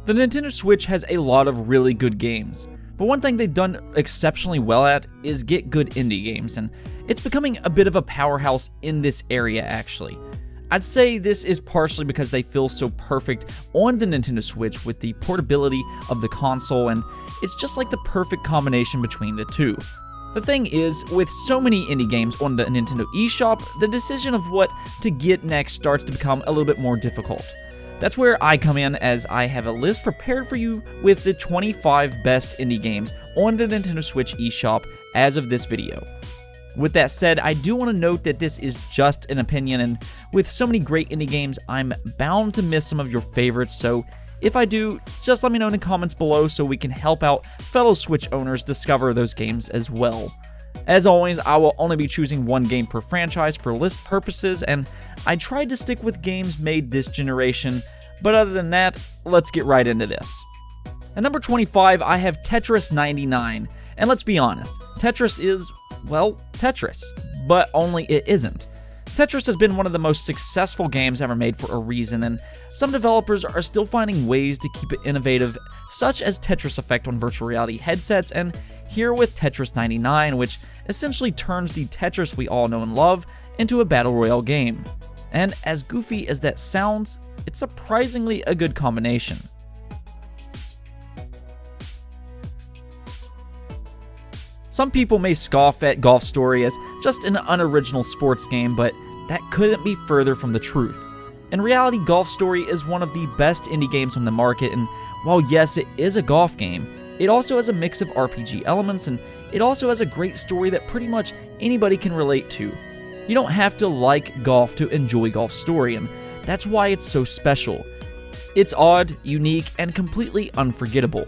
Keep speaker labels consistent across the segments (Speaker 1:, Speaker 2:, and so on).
Speaker 1: The Nintendo Switch has a lot of really good games, but one thing they've done exceptionally well at is get good indie games, and it's becoming a bit of a powerhouse in this area actually. I'd say this is partially because they feel so perfect on the Nintendo Switch with the portability of the console, and it's just like the perfect combination between the two. The thing is, with so many indie games on the Nintendo eShop, the decision of what to get next starts to become a little bit more difficult. That's where I come in, as I have a list prepared for you with the 25 best indie games on the Nintendo Switch eShop as of this video. With that said, I do want to note that this is just an opinion, and with so many great indie games, I'm bound to miss some of your favorites, so if I do, just let me know in the comments below so we can help out fellow Switch owners discover those games as well. As always, I will only be choosing one game per franchise for list purposes, and I tried to stick with games made this generation, but other than that, let's get right into this. At number 25, I have Tetris 99, and let's be honest, Tetris is, well, Tetris, but only it isn't. Tetris has been one of the most successful games ever made for a reason, and some developers are still finding ways to keep it innovative, such as Tetris Effect on virtual reality headsets, and here with Tetris 99, which essentially turns the Tetris we all know and love into a battle royale game. And as goofy as that sounds, it's surprisingly a good combination. Some people may scoff at Golf Story as just an unoriginal sports game, but that couldn't be further from the truth. In reality, Golf Story is one of the best indie games on the market, and while yes, it is a golf game, it also has a mix of RPG elements, and it also has a great story that pretty much anybody can relate to. You don't have to like golf to enjoy Golf Story, and that's why it's so special. It's odd, unique, and completely unforgettable.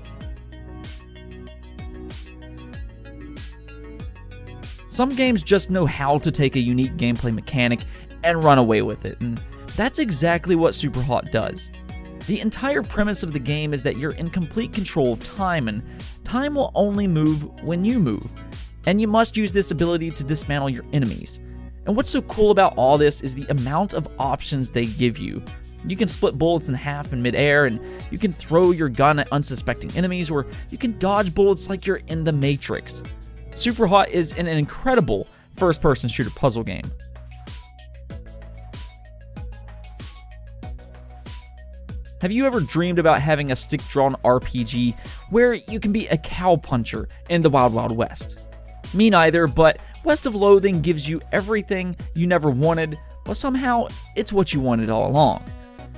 Speaker 1: Some games just know how to take a unique gameplay mechanic and run away with it, and that's exactly what Superhot does. The entire premise of the game is that you're in complete control of time, and time will only move when you move, and you must use this ability to dismantle your enemies. And what's so cool about all this is the amount of options they give you. You can split bullets in half in midair, and you can throw your gun at unsuspecting enemies, or you can dodge bullets like you're in the Matrix. Superhot is an incredible first-person shooter puzzle game. Have you ever dreamed about having a stick-drawn RPG where you can be a cowpuncher in the Wild Wild West? Me neither, but West of Loathing gives you everything you never wanted, but somehow it's what you wanted all along.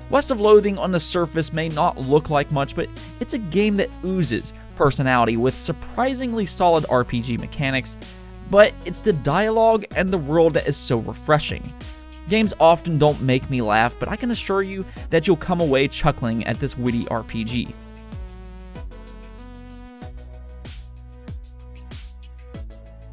Speaker 1: West of Loathing on the surface may not look like much, but it's a game that oozes personality with surprisingly solid RPG mechanics, but it's the dialogue and the world that is so refreshing. Games often don't make me laugh, but I can assure you that you'll come away chuckling at this witty RPG.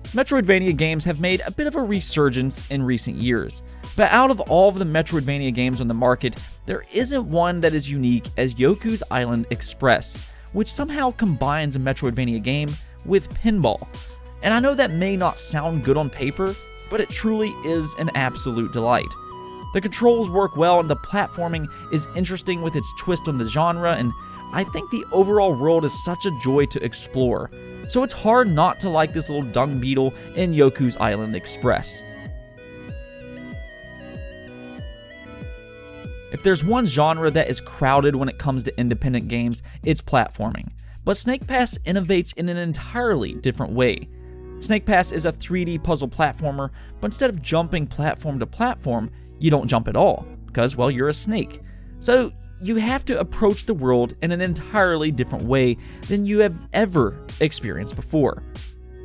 Speaker 1: Metroidvania games have made a bit of a resurgence in recent years, but out of all of the Metroidvania games on the market, there isn't one that is unique as Yoku's Island Express, which somehow combines a Metroidvania game with pinball. And I know that may not sound good on paper, but it truly is an absolute delight. The controls work well, and the platforming is interesting with its twist on the genre, and I think the overall world is such a joy to explore. So it's hard not to like this little dung beetle in Yoku's Island Express. If there's one genre that is crowded when it comes to independent games, it's platforming. But Snake Pass innovates in an entirely different way. Snake Pass is a 3D puzzle platformer, but instead of jumping platform to platform, you don't jump at all, because, well, you're a snake. So you have to approach the world in an entirely different way than you have ever experienced before.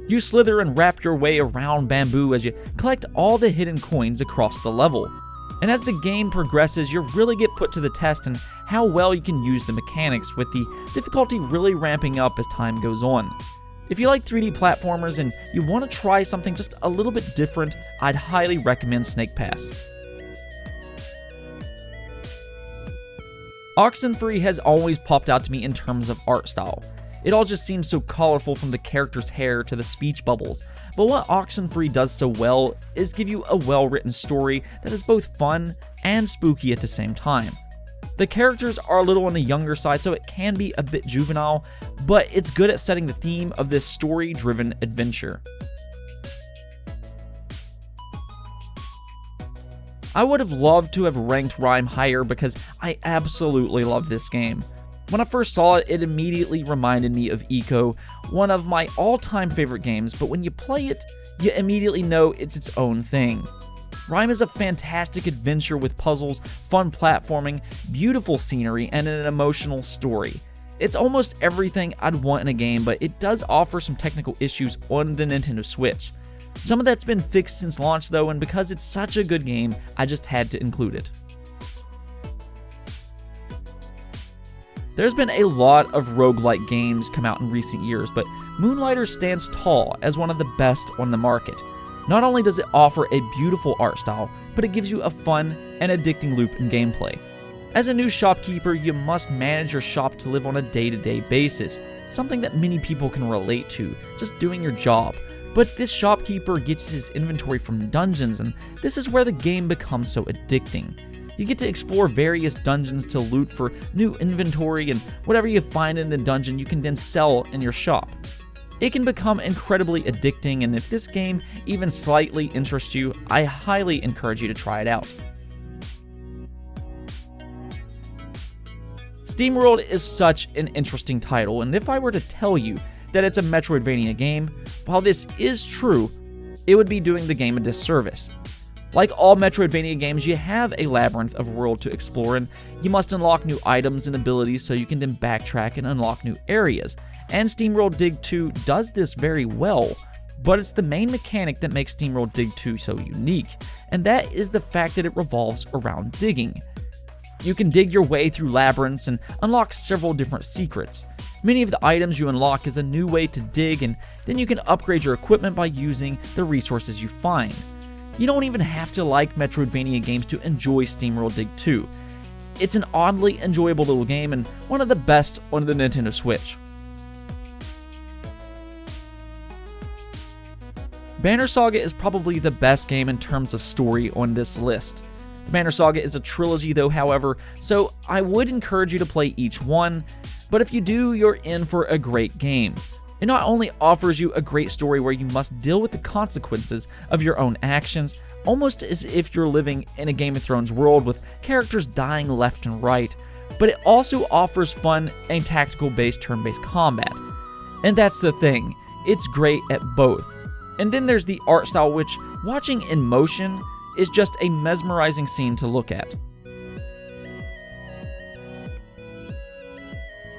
Speaker 1: You slither and wrap your way around bamboo as you collect all the hidden coins across the level. And as the game progresses, you really get put to the test in how well you can use the mechanics, with the difficulty really ramping up as time goes on. If you like 3D platformers and you want to try something just a little bit different, I'd highly recommend Snake Pass. Oxenfree has always popped out to me in terms of art style. It all just seems so colorful, from the character's hair to the speech bubbles. But what Oxenfree does so well is give you a well-written story that is both fun and spooky at the same time. The characters are a little on the younger side, so it can be a bit juvenile, but it's good at setting the theme of this story-driven adventure. I would have loved to have ranked Rime higher because I absolutely love this game. When I first saw it, it immediately reminded me of Eco, one of my all-time favorite games, but when you play it, you immediately know it's its own thing. Rime is a fantastic adventure with puzzles, fun platforming, beautiful scenery, and an emotional story. It's almost everything I'd want in a game, but it does offer some technical issues on the Nintendo Switch. Some of that's been fixed since launch though, and because it's such a good game, I just had to include it. There's been a lot of roguelike games come out in recent years, but Moonlighter stands tall as one of the best on the market. Not only does it offer a beautiful art style, but it gives you a fun and addicting loop in gameplay. As a new shopkeeper, you must manage your shop to live on a day-to-day basis, something that many people can relate to, just doing your job. But this shopkeeper gets his inventory from dungeons, and this is where the game becomes so addicting. You get to explore various dungeons to loot for new inventory, and whatever you find in the dungeon you can then sell in your shop. It can become incredibly addicting, and if this game even slightly interests you, I highly encourage you to try it out. SteamWorld is such an interesting title, and if I were to tell you that it's a Metroidvania game, while this is true, it would be doing the game a disservice. Like all Metroidvania games, you have a labyrinth of world to explore, and you must unlock new items and abilities so you can then backtrack and unlock new areas. And SteamWorld Dig 2 does this very well, but it's the main mechanic that makes SteamWorld Dig 2 so unique, and that is the fact that it revolves around digging. You can dig your way through labyrinths and unlock several different secrets. Many of the items you unlock is a new way to dig, and then you can upgrade your equipment by using the resources you find. You don't even have to like Metroidvania games to enjoy SteamWorld Dig 2. It's an oddly enjoyable little game and one of the best on the Nintendo Switch. Banner Saga is probably the best game in terms of story on this list. The Banner Saga is a trilogy though, however, so I would encourage you to play each one, but if you do, you're in for a great game. It not only offers you a great story where you must deal with the consequences of your own actions, almost as if you're living in a Game of Thrones world with characters dying left and right, but it also offers fun and tactical-based turn-based combat. And that's the thing, it's great at both. And then there's the art style, which, watching in motion, is just a mesmerizing scene to look at.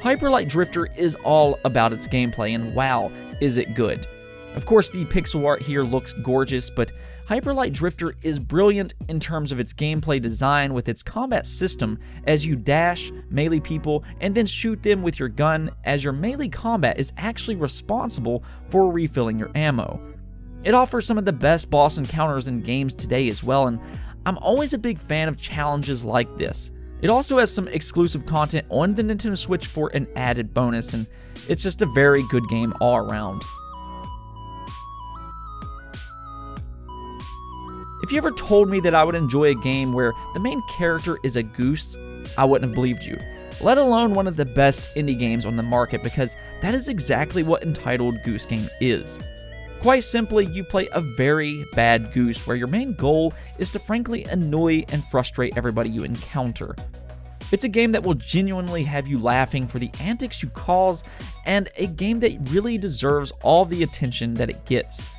Speaker 1: Hyper Light Drifter is all about its gameplay, and wow, is it good. Of course, the pixel art here looks gorgeous, but Hyper Light Drifter is brilliant in terms of its gameplay design with its combat system, as you dash, melee people, and then shoot them with your gun, as your melee combat is actually responsible for refilling your ammo. It offers some of the best boss encounters in games today as well, and I'm always a big fan of challenges like this. It also has some exclusive content on the Nintendo Switch for an added bonus, and it's just a very good game all around. If you ever told me that I would enjoy a game where the main character is a goose, I wouldn't have believed you, let alone one of the best indie games on the market, because that is exactly what Entitled Goose Game is. Quite simply, you play a very bad goose where your main goal is to frankly annoy and frustrate everybody you encounter. It's a game that will genuinely have you laughing for the antics you cause, and a game that really deserves all the attention that it gets.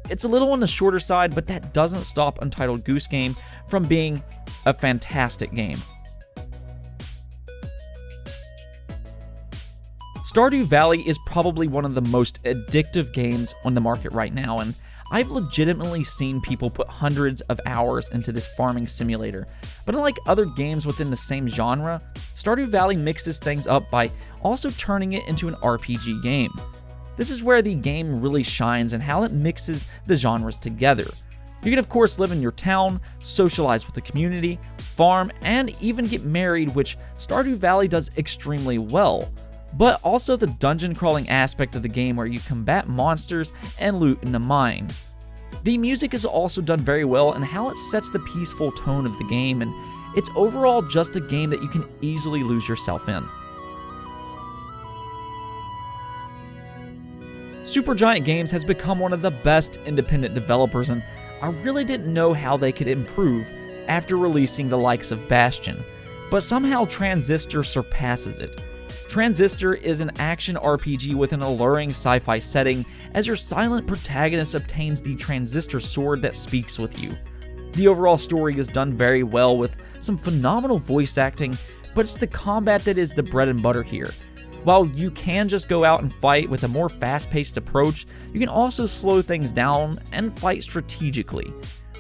Speaker 1: It's a little on the shorter side, but that doesn't stop Untitled Goose Game from being a fantastic game. Stardew Valley is probably one of the most addictive games on the market right now, and I've legitimately seen people put hundreds of hours into this farming simulator. But unlike other games within the same genre, Stardew Valley mixes things up by also turning it into an RPG game. This is where the game really shines and how it mixes the genres together. You can of course live in your town, socialize with the community, farm, and even get married, which Stardew Valley does extremely well. But also the dungeon crawling aspect of the game where you combat monsters and loot in the mine. The music is also done very well in how it sets the peaceful tone of the game, and it's overall just a game that you can easily lose yourself in. Supergiant Games has become one of the best independent developers, and I really didn't know how they could improve after releasing the likes of Bastion, but somehow Transistor surpasses it. Transistor is an action RPG with an alluring sci-fi setting as your silent protagonist obtains the Transistor sword that speaks with you. The overall story is done very well with some phenomenal voice acting, but it's the combat that is the bread and butter here. While you can just go out and fight with a more fast-paced approach, you can also slow things down and fight strategically.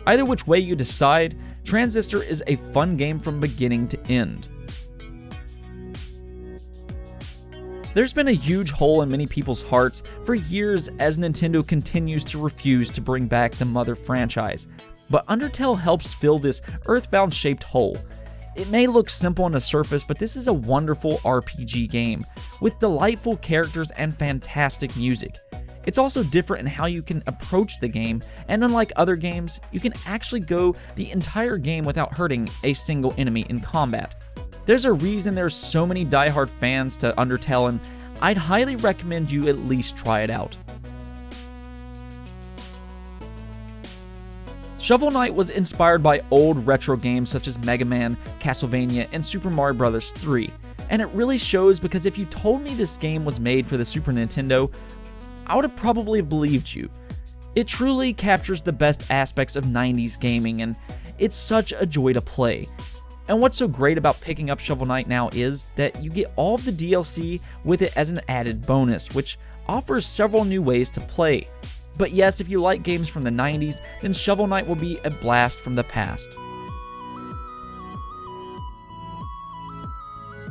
Speaker 1: Either which way you decide, Transistor is a fun game from beginning to end. There's been a huge hole in many people's hearts for years as Nintendo continues to refuse to bring back the Mother franchise, but Undertale helps fill this Earthbound-shaped hole. It may look simple on the surface, but this is a wonderful RPG game, with delightful characters and fantastic music. It's also different in how you can approach the game, and unlike other games, you can actually go the entire game without hurting a single enemy in combat. There's a reason there's so many diehard fans to Undertale, and I'd highly recommend you at least try it out. Shovel Knight was inspired by old retro games such as Mega Man, Castlevania, and Super Mario Bros. 3, and it really shows because if you told me this game was made for the Super Nintendo, I would have probably believed you. It truly captures the best aspects of 90s gaming, and it's such a joy to play. And what's so great about picking up Shovel Knight now is that you get all of the DLC with it as an added bonus, which offers several new ways to play. But yes, if you like games from the 90s, then Shovel Knight will be a blast from the past.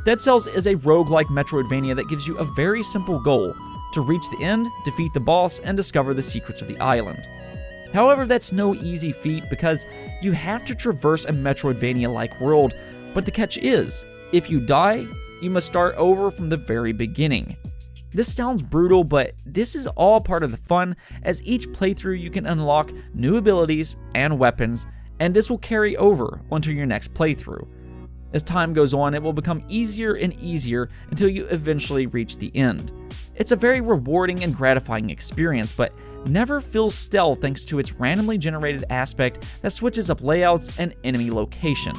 Speaker 1: Dead Cells is a roguelike Metroidvania that gives you a very simple goal: to reach the end, defeat the boss, and discover the secrets of the island. However, that's no easy feat because you have to traverse a Metroidvania-like world, but the catch is, if you die, you must start over from the very beginning. This sounds brutal, but this is all part of the fun, as each playthrough you can unlock new abilities and weapons, and this will carry over onto your next playthrough. As time goes on, it will become easier and easier until you eventually reach the end. It's a very rewarding and gratifying experience, but never feels stale thanks to its randomly generated aspect that switches up layouts and enemy locations.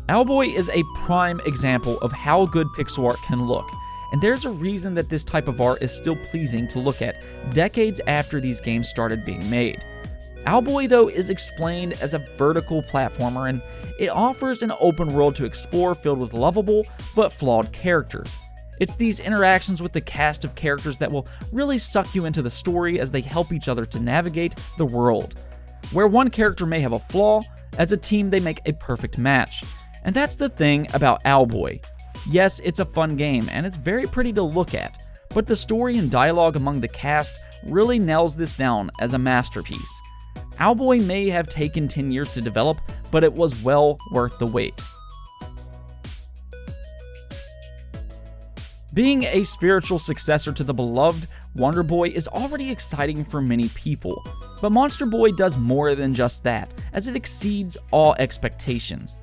Speaker 1: Owlboy is a prime example of how good pixel art can look, and there's a reason that this type of art is still pleasing to look at decades after these games started being made. Owlboy, though, is explained as a vertical platformer, and it offers an open world to explore filled with lovable but flawed characters. It's these interactions with the cast of characters that will really suck you into the story as they help each other to navigate the world. Where one character may have a flaw, as a team they make a perfect match. And that's the thing about Owlboy. Yes, it's a fun game, and it's very pretty to look at, but the story and dialogue among the cast really nails this down as a masterpiece. Owlboy may have taken 10 years to develop, but it was well worth the wait. Being a spiritual successor to the beloved Wonder Boy is already exciting for many people, but Monster Boy does more than just that, as it exceeds all expectations.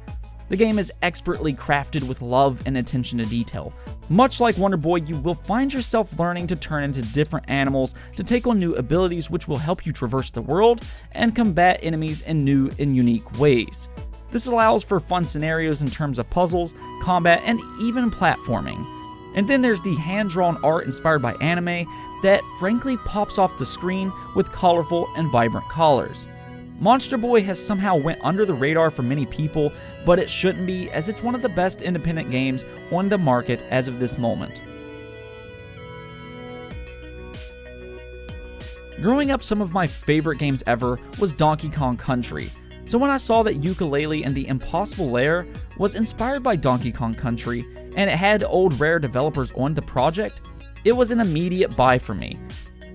Speaker 1: The game is expertly crafted with love and attention to detail. Much like Wonder Boy, you will find yourself learning to turn into different animals to take on new abilities which will help you traverse the world and combat enemies in new and unique ways. This allows for fun scenarios in terms of puzzles, combat, and even platforming. And then there's the hand-drawn art inspired by anime that frankly pops off the screen with colorful and vibrant colors. Monster Boy has somehow went under the radar for many people, but it shouldn't be, as it's one of the best independent games on the market as of this moment. Growing up, some of my favorite games ever was Donkey Kong Country, so when I saw that Yooka-Laylee and the Impossible Lair was inspired by Donkey Kong Country, and it had old Rare developers on the project, it was an immediate buy for me.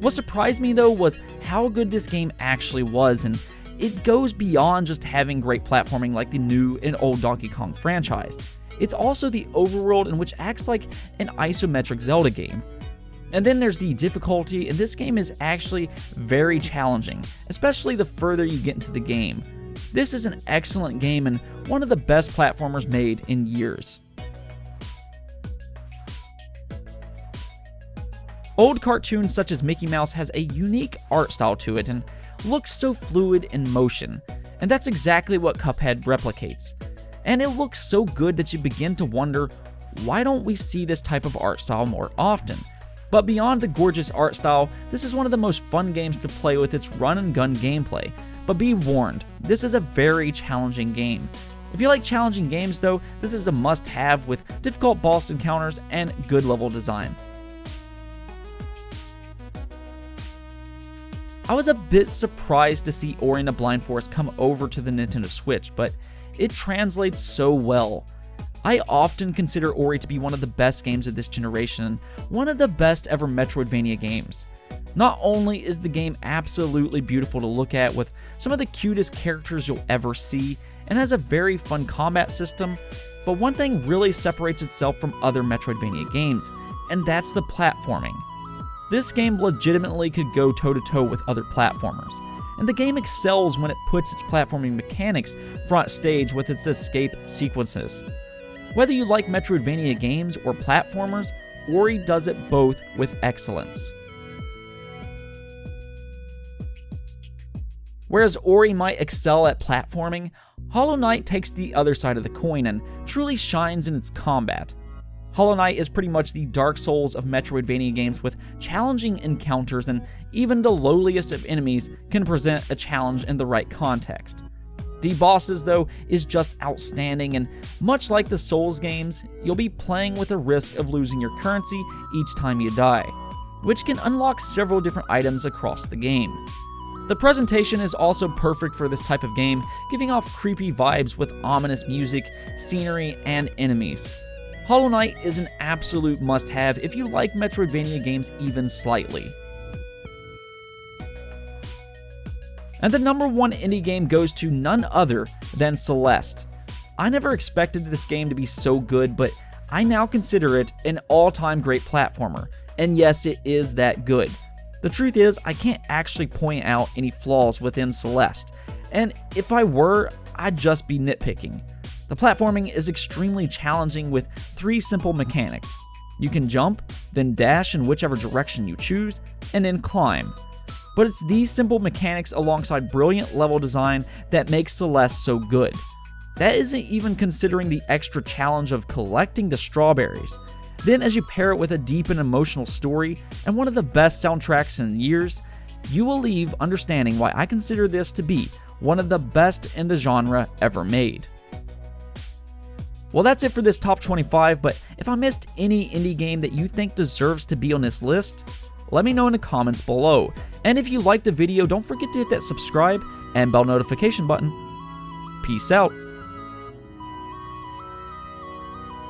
Speaker 1: What surprised me though was how good this game actually was, and it goes beyond just having great platforming like the new and old Donkey Kong franchise. It's also the overworld in which acts like an isometric Zelda game. And then there's the difficulty, and this game is actually very challenging, especially the further you get into the game. This is an excellent game and one of the best platformers made in years. Old cartoons such as Mickey Mouse has a unique art style to it and looks so fluid in motion, and that's exactly what Cuphead replicates. And it looks so good that you begin to wonder, why don't we see this type of art style more often? But beyond the gorgeous art style, this is one of the most fun games to play with its run and gun gameplay. But be warned, this is a very challenging game. If you like challenging games though, this is a must-have with difficult boss encounters and good level design. I was a bit surprised to see Ori and the Blind Forest come over to the Nintendo Switch, but it translates so well. I often consider Ori to be one of the best games of this generation and one of the best ever Metroidvania games. Not only is the game absolutely beautiful to look at with some of the cutest characters you'll ever see and has a very fun combat system, but one thing really separates itself from other Metroidvania games, and that's the platforming. This game legitimately could go toe-to-toe with other platformers, and the game excels when it puts its platforming mechanics front stage with its escape sequences. Whether you like Metroidvania games or platformers, Ori does it both with excellence. Whereas Ori might excel at platforming, Hollow Knight takes the other side of the coin and truly shines in its combat. Hollow Knight is pretty much the Dark Souls of Metroidvania games with challenging encounters, and even the lowliest of enemies can present a challenge in the right context. The bosses, though, is just outstanding, and much like the Souls games, you'll be playing with a risk of losing your currency each time you die, which can unlock several different items across the game. The presentation is also perfect for this type of game, giving off creepy vibes with ominous music, scenery, and enemies. Hollow Knight is an absolute must-have if you like Metroidvania games even slightly. And the number one indie game goes to none other than Celeste. I never expected this game to be so good, but I now consider it an all-time great platformer. And yes, it is that good. The truth is, I can't actually point out any flaws within Celeste, and if I were, I'd just be nitpicking. The platforming is extremely challenging with 3 simple mechanics. You can jump, then dash in whichever direction you choose, and then climb. But it's these simple mechanics alongside brilliant level design that makes Celeste so good. That isn't even considering the extra challenge of collecting the strawberries. Then as you pair it with a deep and emotional story and one of the best soundtracks in years, you will leave understanding why I consider this to be one of the best in the genre ever made. Well, that's it for this top 25, but if I missed any indie game that you think deserves to be on this list, let me know in the comments below. And if you liked the video, don't forget to hit that subscribe and bell notification button. Peace out.